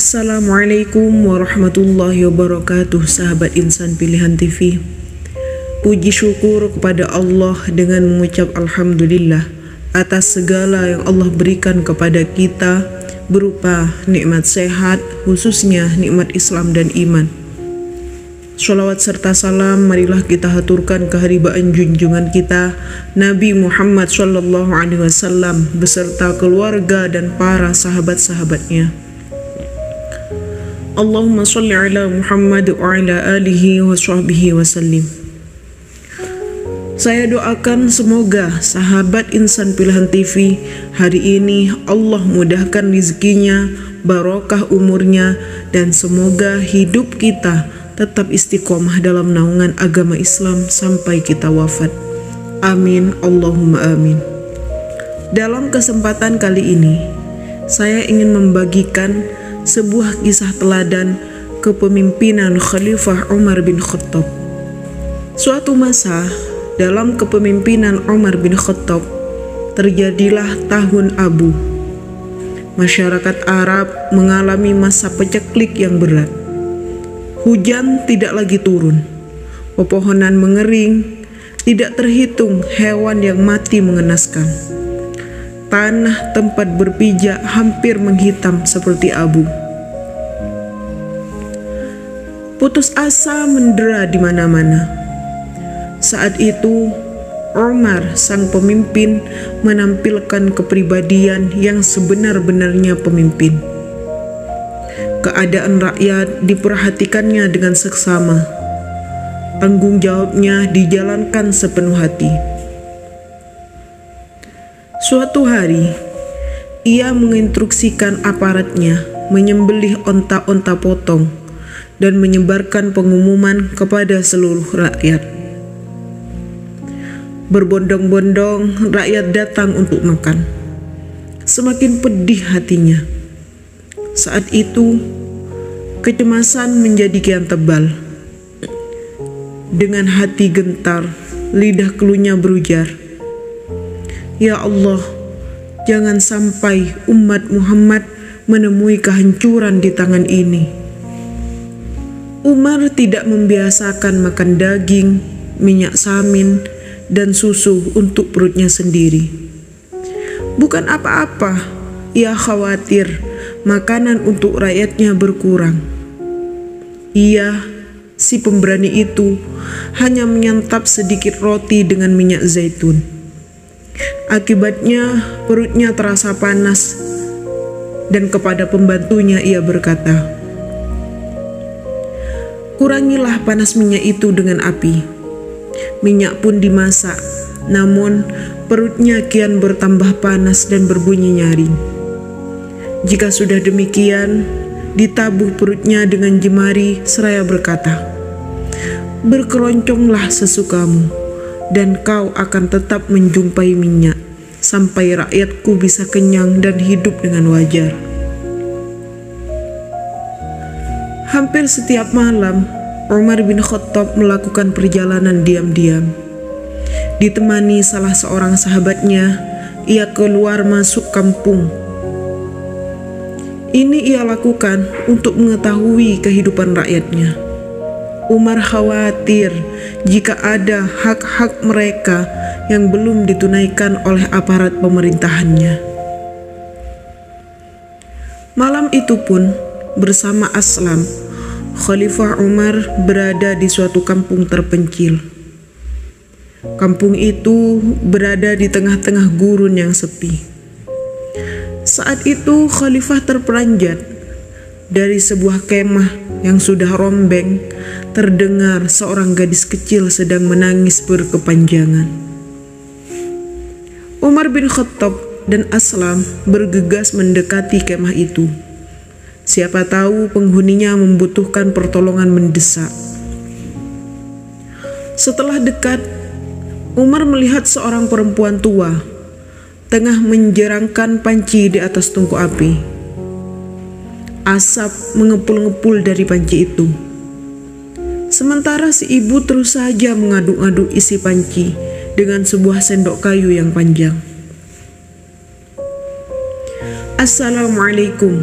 Assalamualaikum warahmatullahi wabarakatuh, sahabat Insan Pilihan TV. Puji syukur kepada Allah dengan mengucap Alhamdulillah atas segala yang Allah berikan kepada kita berupa nikmat sehat, khususnya nikmat Islam dan iman. Sholawat serta salam marilah kita haturkan keharibaan junjungan kita Nabi Muhammad SAW beserta keluarga dan para sahabat-sahabatnya. Allahumma sholli ala Muhammad wa ala alihi wa sahbihi wa sallim. Saya doakan semoga sahabat Insan Pilihan TV hari ini Allah mudahkan rezekinya, barokah umurnya, dan semoga hidup kita tetap istiqomah dalam naungan agama Islam sampai kita wafat. Amin, Allahumma amin. Dalam kesempatan kali ini, saya ingin membagikan sebuah kisah teladan kepemimpinan Khalifah Umar bin Khattab. Suatu masa dalam kepemimpinan Umar bin Khattab terjadilah tahun abu. Masyarakat Arab mengalami masa paceklik yang berat. Hujan tidak lagi turun, pepohonan mengering, tidak terhitung hewan yang mati mengenaskan. Tanah tempat berpijak hampir menghitam seperti abu. Putus asa mendera di mana-mana. Saat itu, Umar sang pemimpin menampilkan kepribadian yang sebenar-benarnya pemimpin. Keadaan rakyat diperhatikannya dengan seksama. Tanggung jawabnya dijalankan sepenuh hati. Suatu hari, ia menginstruksikan aparatnya menyembelih onta-onta potong dan menyebarkan pengumuman kepada seluruh rakyat. Berbondong-bondong rakyat datang untuk makan. Semakin pedih hatinya. Saat itu, kecemasan menjadi kian tebal. Dengan hati gentar, lidah keluhnya berujar, "Ya Allah, jangan sampai umat Muhammad menemui kehancuran di tangan ini." Umar tidak membiasakan makan daging, minyak samin, dan susu untuk perutnya sendiri. Bukan apa-apa, ia khawatir makanan untuk rakyatnya berkurang. Ia, si pemberani itu, hanya menyantap sedikit roti dengan minyak zaitun. Akibatnya perutnya terasa panas, dan kepada pembantunya ia berkata, "Kurangilah panas minyak itu dengan api." Minyak pun dimasak, namun perutnya kian bertambah panas dan berbunyi nyaring. Jika sudah demikian, ditabuh perutnya dengan jemari seraya berkata, "Berkeronconglah sesukamu, dan kau akan tetap menjumpai minyak, sampai rakyatku bisa kenyang dan hidup dengan wajar." Hampir setiap malam, Umar bin Khattab melakukan perjalanan diam-diam. Ditemani salah seorang sahabatnya, ia keluar masuk kampung. Ini ia lakukan untuk mengetahui kehidupan rakyatnya. Umar khawatir jika ada hak-hak mereka yang belum ditunaikan oleh aparat pemerintahannya. Malam itu pun, bersama Aslam, Khalifah Umar berada di suatu kampung terpencil. Kampung itu berada di tengah-tengah gurun yang sepi. Saat itu Khalifah terperanjat. Dari sebuah kemah yang sudah rombeng, terdengar seorang gadis kecil sedang menangis berkepanjangan. Umar bin Khattab dan Aslam bergegas mendekati kemah itu. Siapa tahu penghuninya membutuhkan pertolongan mendesak. Setelah dekat, Umar melihat seorang perempuan tua tengah menjerangkan panci di atas tungku api. Asap mengepul-ngepul dari panci itu. Sementara si ibu terus saja mengaduk-aduk isi panci dengan sebuah sendok kayu yang panjang. "Assalamualaikum,"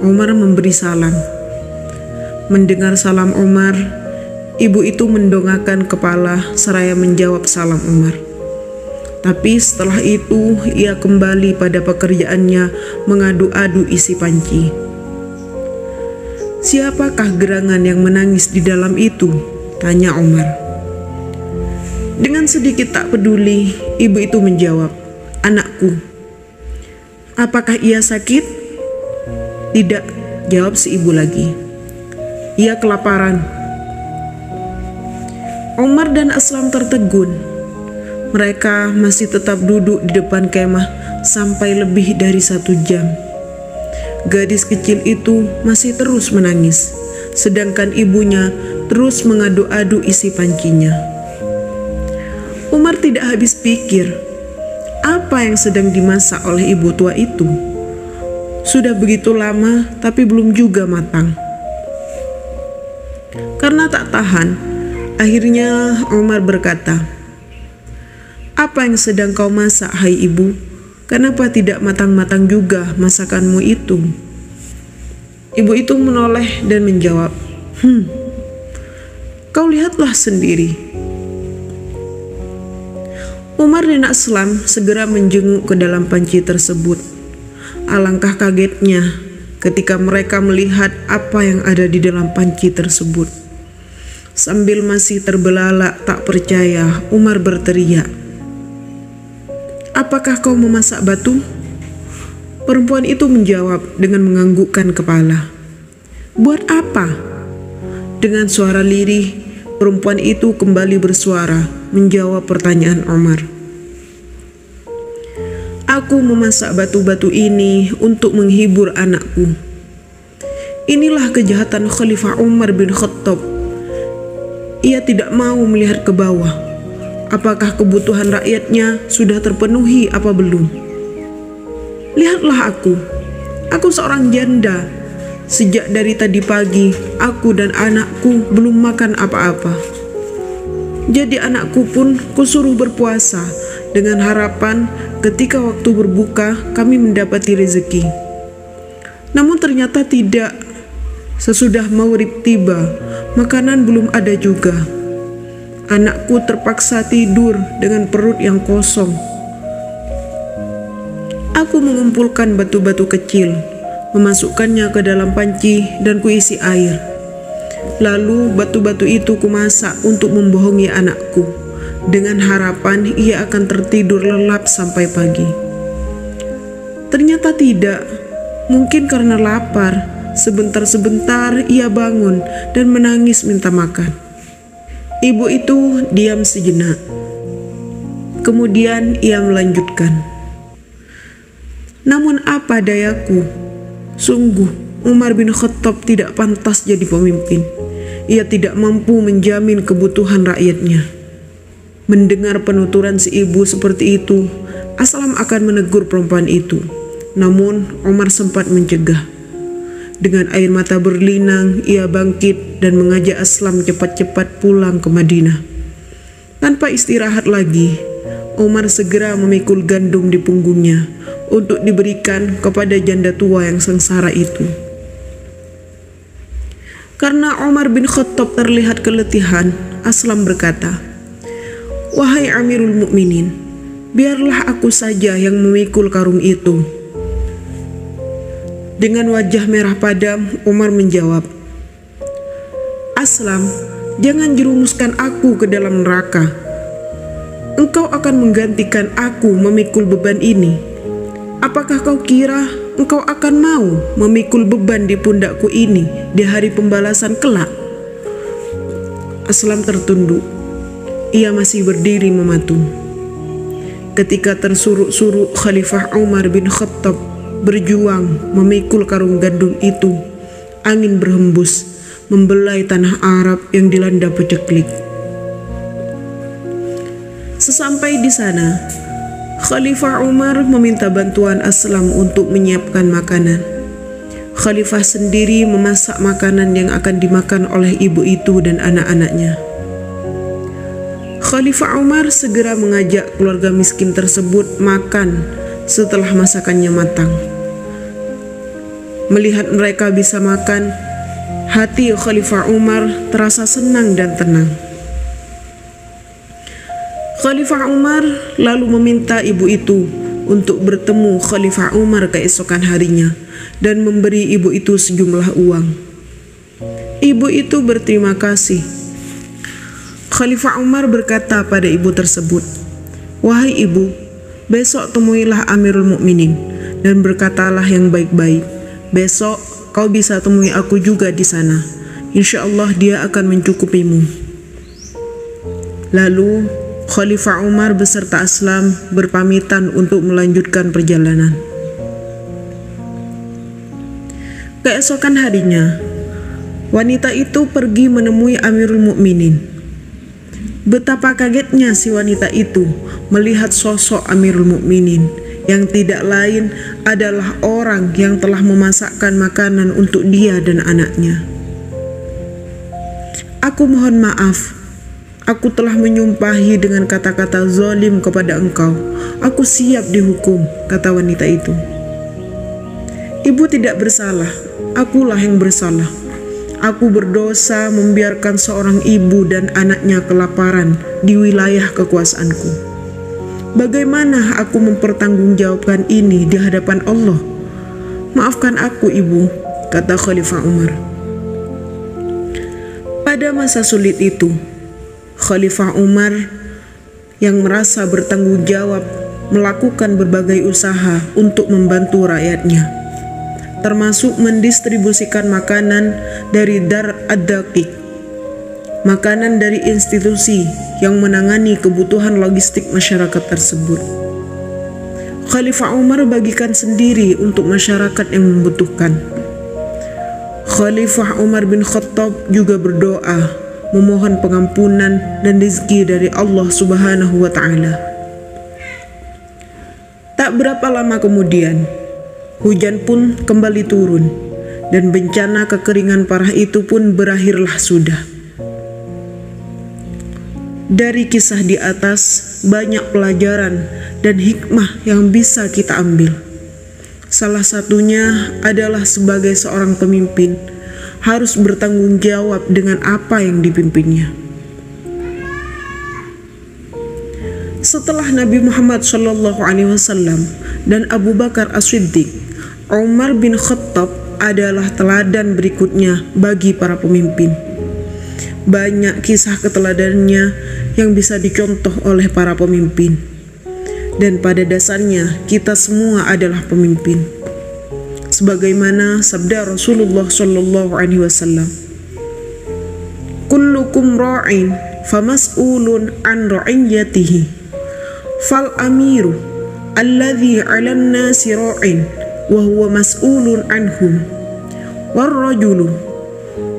Umar memberi salam. Mendengar salam Umar, ibu itu mendongakkan kepala seraya menjawab salam Umar. Tapi setelah itu ia kembali pada pekerjaannya mengadu-adu isi panci. "Siapakah gerangan yang menangis di dalam itu?" tanya Umar. Dengan sedikit tak peduli, ibu itu menjawab, "Anakku." "Apakah ia sakit?" "Tidak," jawab si ibu lagi. "Ia kelaparan." Umar dan Aslam tertegun. Mereka masih tetap duduk di depan kemah sampai lebih dari 1 jam. Gadis kecil itu masih terus menangis, sedangkan ibunya terus mengadu-adu isi pancinya. Umar tidak habis pikir, apa yang sedang dimasak oleh ibu tua itu? Sudah begitu lama tapi belum juga matang. Karena tak tahan, akhirnya Umar berkata, "Apa yang sedang kau masak, hai ibu? Kenapa tidak matang-matang juga masakanmu itu?" Ibu itu menoleh dan menjawab, "Kau lihatlah sendiri." Umar dan Aslam segera menjenguk ke dalam panci tersebut. Alangkah kagetnya ketika mereka melihat apa yang ada di dalam panci tersebut. Sambil masih terbelalak tak percaya, Umar berteriak, "Apakah kau memasak batu?" Perempuan itu menjawab dengan menganggukkan kepala, "Buat apa?" Dengan suara lirih, perempuan itu kembali bersuara menjawab pertanyaan Umar. "Aku memasak batu-batu ini untuk menghibur anakku." Inilah kejahatan Khalifah Umar bin Khattab. Ia tidak mau melihat ke bawah. Apakah kebutuhan rakyatnya sudah terpenuhi apa belum? Lihatlah aku seorang janda. Sejak dari tadi pagi, aku dan anakku belum makan apa-apa. Jadi anakku pun kusuruh berpuasa dengan harapan ketika waktu berbuka kami mendapati rezeki. Namun ternyata tidak. Sesudah maghrib tiba, makanan belum ada juga. Anakku terpaksa tidur dengan perut yang kosong. Aku mengumpulkan batu-batu kecil, memasukkannya ke dalam panci dan kuisi air. Lalu batu-batu itu kumasak untuk membohongi anakku, dengan harapan ia akan tertidur lelap sampai pagi. Ternyata tidak, mungkin karena lapar, sebentar-sebentar ia bangun dan menangis minta makan. Ibu itu diam sejenak. Kemudian ia melanjutkan, "Namun apa dayaku, sungguh Umar bin Khattab tidak pantas jadi pemimpin. Ia tidak mampu menjamin kebutuhan rakyatnya." Mendengar penuturan si ibu seperti itu, Aslam akan menegur perempuan itu. Namun Umar sempat mencegah. Dengan air mata berlinang, ia bangkit dan mengajak Aslam cepat-cepat pulang ke Madinah. Tanpa istirahat lagi, Umar segera memikul gandum di punggungnya untuk diberikan kepada janda tua yang sengsara itu. Karena Umar bin Khattab terlihat keletihan, Aslam berkata, "Wahai Amirul Mukminin, biarlah aku saja yang memikul karung itu." Dengan wajah merah padam, Umar menjawab, "Aslam, jangan jerumuskan aku ke dalam neraka. Engkau akan menggantikan aku memikul beban ini. Apakah kau kira engkau akan mau memikul beban di pundakku ini di hari pembalasan kelak?" Aslam tertunduk. Ia masih berdiri mematung. Ketika tersuruk-suruk Khalifah Umar bin Khattab berjuang memikul karung gandum itu, angin berhembus membelai tanah Arab yang dilanda paceklik. Sesampai di sana, Khalifah Umar meminta bantuan Aslam untuk menyiapkan makanan. Khalifah sendiri memasak makanan yang akan dimakan oleh ibu itu dan anak-anaknya. Khalifah Umar segera mengajak keluarga miskin tersebut makan setelah masakannya matang. Melihat mereka bisa makan, hati Khalifah Umar terasa senang dan tenang. Khalifah Umar lalu meminta ibu itu untuk bertemu Khalifah Umar keesokan harinya dan memberi ibu itu sejumlah uang. Ibu itu berterima kasih. Khalifah Umar berkata pada ibu tersebut, "Wahai ibu, besok temuilah Amirul Mukminin dan berkatalah yang baik-baik. Besok kau bisa temui aku juga di sana. Insya Allah dia akan mencukupimu." Lalu Khalifah Umar beserta Aslam berpamitan untuk melanjutkan perjalanan. Keesokan harinya, wanita itu pergi menemui Amirul Mukminin. Betapa kagetnya si wanita itu melihat sosok Amirul Mukminin yang tidak lain adalah orang yang telah memasakkan makanan untuk dia dan anaknya. "Aku mohon maaf, aku telah menyumpahi dengan kata-kata zalim kepada engkau. Aku siap dihukum," kata wanita itu. "Ibu tidak bersalah, akulah yang bersalah. Aku berdosa membiarkan seorang ibu dan anaknya kelaparan di wilayah kekuasaanku. Bagaimana aku mempertanggungjawabkan ini di hadapan Allah? Maafkan aku, ibu," kata Khalifah Umar. Pada masa sulit itu, Khalifah Umar yang merasa bertanggung jawab melakukan berbagai usaha untuk membantu rakyatnya, termasuk mendistribusikan makanan dari Dar ad-Daqiq, makanan dari institusi yang menangani kebutuhan logistik masyarakat tersebut. Khalifah Umar bagikan sendiri untuk masyarakat yang membutuhkan. Khalifah Umar bin Khattab juga berdoa memohon pengampunan dan rezeki dari Allah Subhanahu wa Ta'ala. Tak berapa lama kemudian, hujan pun kembali turun dan bencana kekeringan parah itu pun berakhirlah sudah. Dari kisah di atas banyak pelajaran dan hikmah yang bisa kita ambil. Salah satunya adalah sebagai seorang pemimpin harus bertanggung jawab dengan apa yang dipimpinnya. Setelah Nabi Muhammad SAW dan Abu Bakar As-Siddiq, Umar bin Khattab adalah teladan berikutnya bagi para pemimpin. Banyak kisah keteladanannya yang bisa dicontoh oleh para pemimpin. Dan pada dasarnya kita semua adalah pemimpin. Sebagaimana sabda Rasulullah SAW, "Kullukum ra'in famas'ulun an ra'iyatihi, fal amiru alladhi 'alan nasi ra'in wa huwa mas'ulun anhum, war rajulu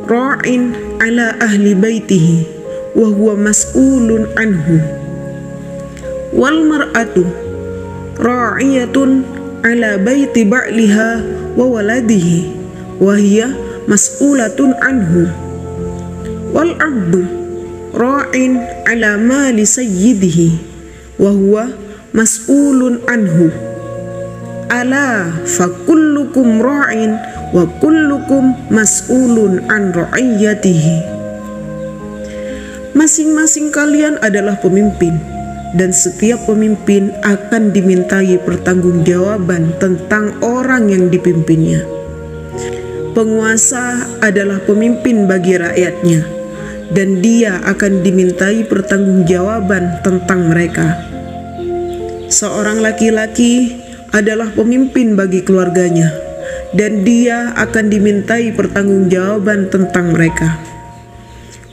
ra'in 'ala ahli baitihi wa huwa mas'ulun anhu, wal mar'atu ra'iyatun 'ala baiti ba'liha wa waladihi wa hiya mas'ulatun anhu, wal 'abdu ra'in 'ala mali sayyidihi wa huwa mas'ulun anhu. Ala fa kullukum ra'in wa kullukum mas'ulun an ra'iyatihi." Masing-masing kalian adalah pemimpin, dan setiap pemimpin akan dimintai pertanggungjawaban tentang orang yang dipimpinnya. Penguasa adalah pemimpin bagi rakyatnya, dan dia akan dimintai pertanggungjawaban tentang mereka. Seorang laki-laki adalah pemimpin bagi keluarganya, dan dia akan dimintai pertanggungjawaban tentang mereka.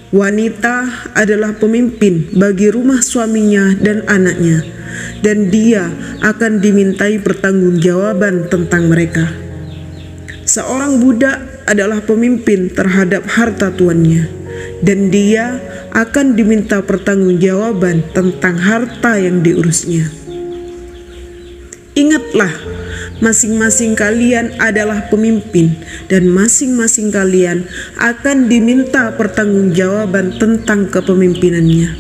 Wanita adalah pemimpin bagi rumah suaminya dan anaknya, dan dia akan dimintai pertanggungjawaban tentang mereka. Seorang budak adalah pemimpin terhadap harta tuannya, dan dia akan diminta pertanggungjawaban tentang harta yang diurusnya. Ingatlah, masing-masing kalian adalah pemimpin, dan masing-masing kalian akan diminta pertanggungjawaban tentang kepemimpinannya.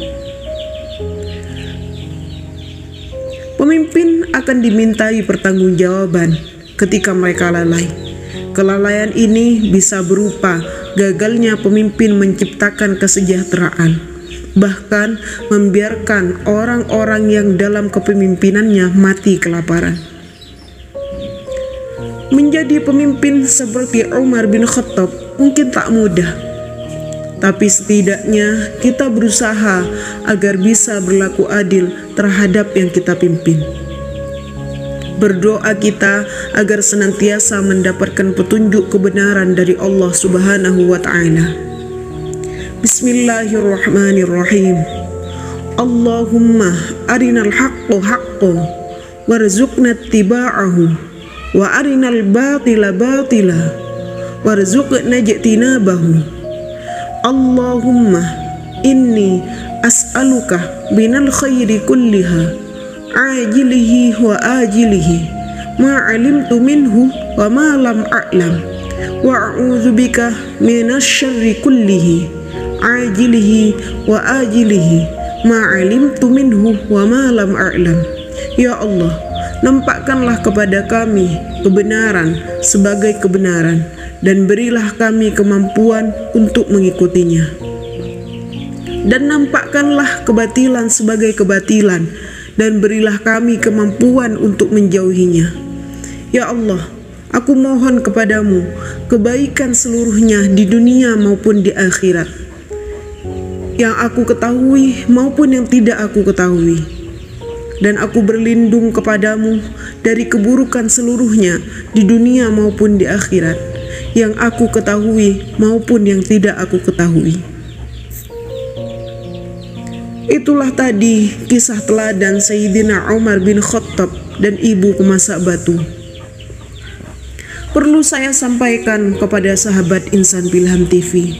Pemimpin akan dimintai pertanggungjawaban ketika mereka lalai, kelalaian ini bisa berupa gagalnya pemimpin menciptakan kesejahteraan, bahkan membiarkan orang-orang yang dalam kepemimpinannya mati kelaparan. Menjadi pemimpin seperti Umar bin Khattab mungkin tak mudah, tapi setidaknya kita berusaha agar bisa berlaku adil terhadap yang kita pimpin. Berdoa kita agar senantiasa mendapatkan petunjuk kebenaran dari Allah Subhanahu wa Ta'ala. Bismillahirrahmanirrahim. Allahumma arinal haqqo haqqo warzuqna ittiba'ahu wa arinal batila batila warzuqna ijtinabahu. Allahumma inni as'aluka binal khairi kulliha ajilihi wa ajilihi ma alimtu minhu wa ma lam a'lam wa a'udzubika minasy syarri kullihi ajilihi wa ajilihi ma alimtu minhu wa ma lam a'lam. Ya Allah, nampakkanlah kepada kami kebenaran sebagai kebenaran dan berilah kami kemampuan untuk mengikutinya, dan nampakkanlah kebatilan sebagai kebatilan dan berilah kami kemampuan untuk menjauhinya. Ya Allah, aku mohon kepadamu kebaikan seluruhnya di dunia maupun di akhirat, yang aku ketahui maupun yang tidak aku ketahui. Dan aku berlindung kepadamu dari keburukan seluruhnya di dunia maupun di akhirat, yang aku ketahui maupun yang tidak aku ketahui. Itulah tadi kisah teladan Sayyidina Umar bin Khattab dan ibu pemasak batu. Perlu saya sampaikan kepada sahabat Insan Pilihan TV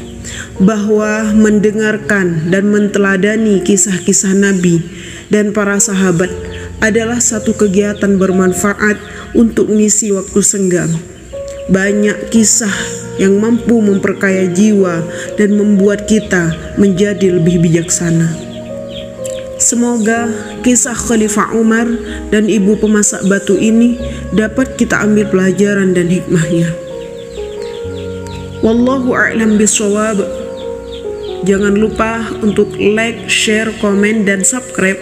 bahwa mendengarkan dan menteladani kisah-kisah Nabi dan para sahabat adalah satu kegiatan bermanfaat untuk mengisi waktu senggang. Banyak kisah yang mampu memperkaya jiwa dan membuat kita menjadi lebih bijaksana. Semoga kisah Khalifah Umar dan ibu pemasak batu ini dapat kita ambil pelajaran dan hikmahnya. Wallahu a'lam bishawab. Jangan lupa untuk like, share, komen, dan subscribe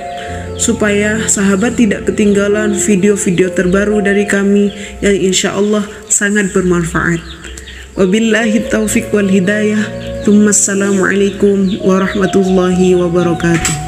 supaya sahabat tidak ketinggalan video-video terbaru dari kami yang insya Allah sangat bermanfaat. Wabillahi taufiq wal hidayah. Assalamualaikum warahmatullahi wabarakatuh.